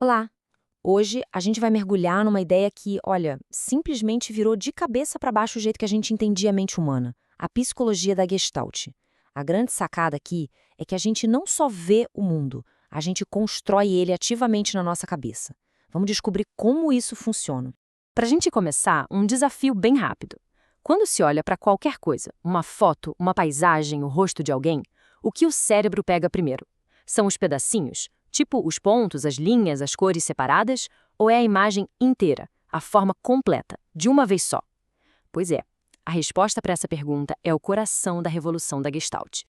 Olá! Hoje a gente vai mergulhar numa ideia que, olha, simplesmente virou de cabeça para baixo o jeito que a gente entendia a mente humana, a psicologia da Gestalt. A grande sacada aqui é que a gente não só vê o mundo, a gente constrói ele ativamente na nossa cabeça. Vamos descobrir como isso funciona. Para a gente começar, um desafio bem rápido. Quando se olha para qualquer coisa, uma foto, uma paisagem, o rosto de alguém, o que o cérebro pega primeiro? São os pedacinhos, tipo os pontos, as linhas, as cores separadas, ou é a imagem inteira, a forma completa, de uma vez só? Pois é, a resposta para essa pergunta é o coração da revolução da Gestalt.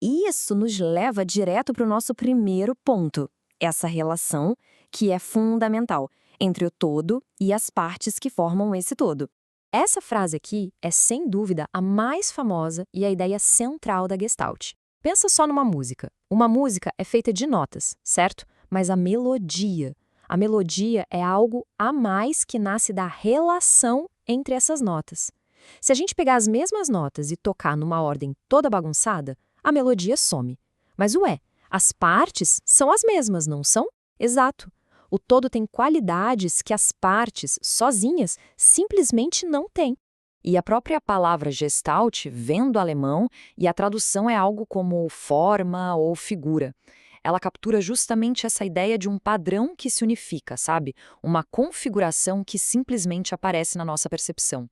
E isso nos leva direto para o nosso primeiro ponto, essa relação que é fundamental entre o todo e as partes que formam esse todo. Essa frase aqui é, sem dúvida, a mais famosa e a ideia central da Gestalt. Pensa só numa música. Uma música é feita de notas, certo? Mas a melodia é algo a mais que nasce da relação entre essas notas. Se a gente pegar as mesmas notas e tocar numa ordem toda bagunçada, a melodia some. Mas as partes são as mesmas, não são? Exato. O todo tem qualidades que as partes, sozinhas, simplesmente não têm. E a própria palavra Gestalt vem do alemão e a tradução é algo como forma ou figura. Ela captura justamente essa ideia de um padrão que se unifica, sabe? Uma configuração que simplesmente aparece na nossa percepção.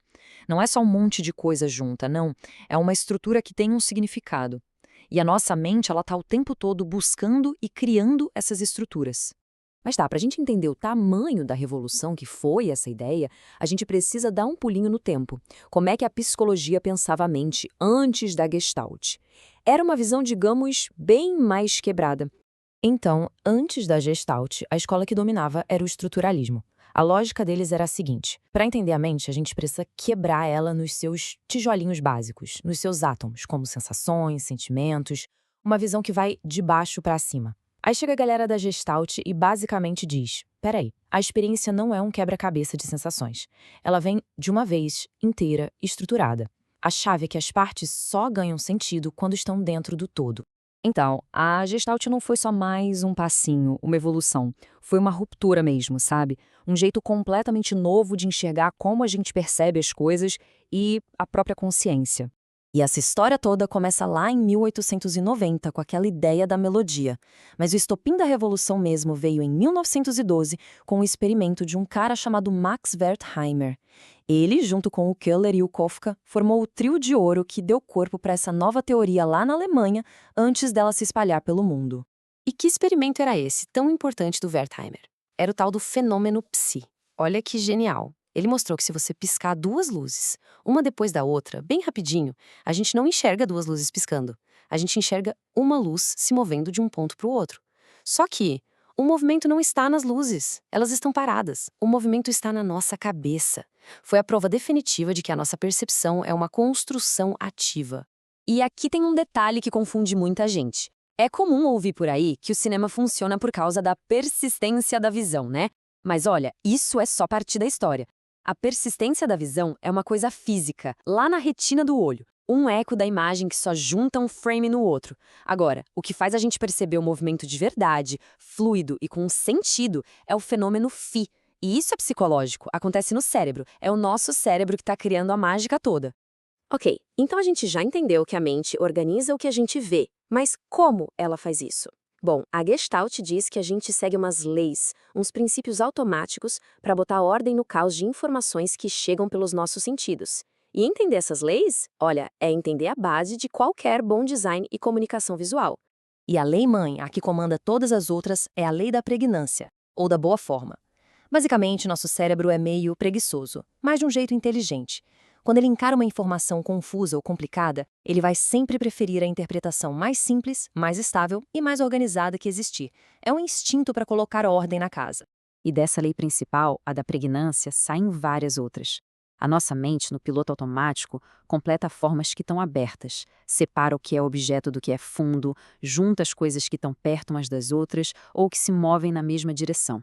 Não é só um monte de coisa junta, não. É uma estrutura que tem um significado. E a nossa mente, ela está o tempo todo buscando e criando essas estruturas. Mas tá, para a gente entender o tamanho da revolução que foi essa ideia, a gente precisa dar um pulinho no tempo. Como é que a psicologia pensava a mente antes da Gestalt? Era uma visão, digamos, bem mais quebrada. Então, antes da Gestalt, a escola que dominava era o estruturalismo. A lógica deles era a seguinte: para entender a mente, a gente precisa quebrar ela nos seus tijolinhos básicos, nos seus átomos, como sensações, sentimentos, uma visão que vai de baixo para cima. Aí chega a galera da Gestalt e basicamente diz: peraí, a experiência não é um quebra-cabeça de sensações. Ela vem de uma vez, inteira, estruturada. A chave é que as partes só ganham sentido quando estão dentro do todo. Então, a Gestalt não foi só mais um passinho, uma evolução. Foi uma ruptura mesmo, sabe? Um jeito completamente novo de enxergar como a gente percebe as coisas e a própria consciência. E essa história toda começa lá em 1890, com aquela ideia da melodia. Mas o estopim da revolução mesmo veio em 1912, com o experimento de um cara chamado Max Wertheimer. Ele, junto com o Köhler e o Kafka, formou o trio de ouro que deu corpo para essa nova teoria lá na Alemanha, antes dela se espalhar pelo mundo. E que experimento era esse, tão importante do Wertheimer? Era o tal do fenômeno psi. Olha que genial! Ele mostrou que se você piscar duas luzes, uma depois da outra, bem rapidinho, a gente não enxerga duas luzes piscando. A gente enxerga uma luz se movendo de um ponto para o outro. Só que o movimento não está nas luzes, elas estão paradas. O movimento está na nossa cabeça. Foi a prova definitiva de que a nossa percepção é uma construção ativa. E aqui tem um detalhe que confunde muita gente. É comum ouvir por aí que o cinema funciona por causa da persistência da visão, né? Mas olha, isso é só parte da história. A persistência da visão é uma coisa física, lá na retina do olho. Um eco da imagem que só junta um frame no outro. Agora, o que faz a gente perceber o movimento de verdade, fluido e com sentido é o fenômeno φ. E isso é psicológico, acontece no cérebro. É o nosso cérebro que está criando a mágica toda. Ok, então a gente já entendeu que a mente organiza o que a gente vê, mas como ela faz isso? Bom, a Gestalt diz que a gente segue umas leis, uns princípios automáticos para botar ordem no caos de informações que chegam pelos nossos sentidos. E entender essas leis, olha, é entender a base de qualquer bom design e comunicação visual. E a lei-mãe, a que comanda todas as outras, é a lei da pregnância, ou da boa forma. Basicamente, nosso cérebro é meio preguiçoso, mas de um jeito inteligente. Quando ele encara uma informação confusa ou complicada, ele vai sempre preferir a interpretação mais simples, mais estável e mais organizada que existir. É um instinto para colocar ordem na casa. E dessa lei principal, a da pregnância, saem várias outras. A nossa mente, no piloto automático, completa formas que estão abertas, separa o que é objeto do que é fundo, junta as coisas que estão perto umas das outras ou que se movem na mesma direção.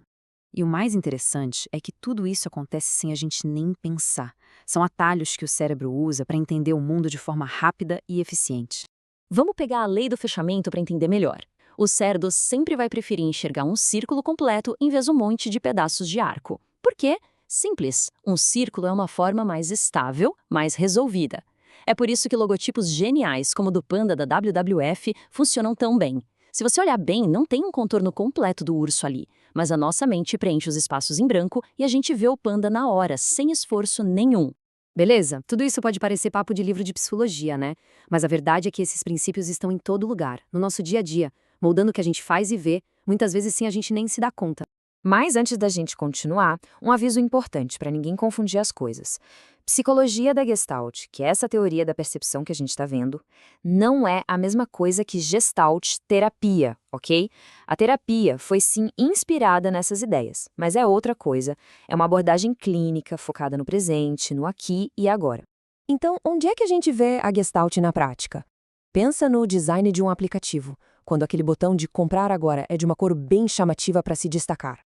E o mais interessante é que tudo isso acontece sem a gente nem pensar. São atalhos que o cérebro usa para entender o mundo de forma rápida e eficiente. Vamos pegar a lei do fechamento para entender melhor. O cerdo sempre vai preferir enxergar um círculo completo em vez de um monte de pedaços de arco. Por quê? Simples. Um círculo é uma forma mais estável, mais resolvida. É por isso que logotipos geniais, como o do panda da WWF, funcionam tão bem. Se você olhar bem, não tem um contorno completo do urso ali, mas a nossa mente preenche os espaços em branco e a gente vê o panda na hora, sem esforço nenhum. Beleza? Tudo isso pode parecer papo de livro de psicologia, né? Mas a verdade é que esses princípios estão em todo lugar, no nosso dia a dia, moldando o que a gente faz e vê, muitas vezes sem a gente nem se dar conta. Mas antes da gente continuar, um aviso importante para ninguém confundir as coisas. Psicologia da Gestalt, que é essa teoria da percepção que a gente está vendo, não é a mesma coisa que Gestalt terapia, ok? A terapia foi sim inspirada nessas ideias, mas é outra coisa. É uma abordagem clínica focada no presente, no aqui e agora. Então, onde é que a gente vê a Gestalt na prática? Pensa no design de um aplicativo, quando aquele botão de comprar agora é de uma cor bem chamativa para se destacar.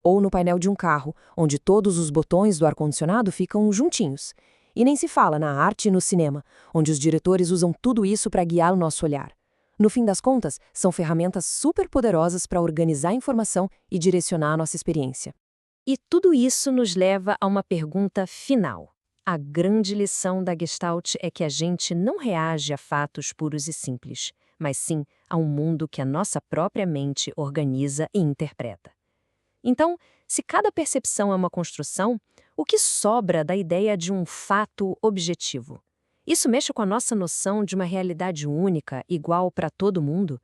Ou no painel de um carro, onde todos os botões do ar-condicionado ficam juntinhos. E nem se fala na arte e no cinema, onde os diretores usam tudo isso para guiar o nosso olhar. No fim das contas, são ferramentas super poderosas para organizar a informação e direcionar a nossa experiência. E tudo isso nos leva a uma pergunta final. A grande lição da Gestalt é que a gente não reage a fatos puros e simples, mas sim a um mundo que a nossa própria mente organiza e interpreta. Então, se cada percepção é uma construção, o que sobra da ideia de um fato objetivo? Isso mexe com a nossa noção de uma realidade única, igual para todo mundo?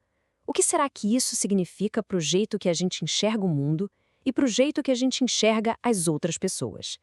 O que será que isso significa para o jeito que a gente enxerga o mundo e para o jeito que a gente enxerga as outras pessoas?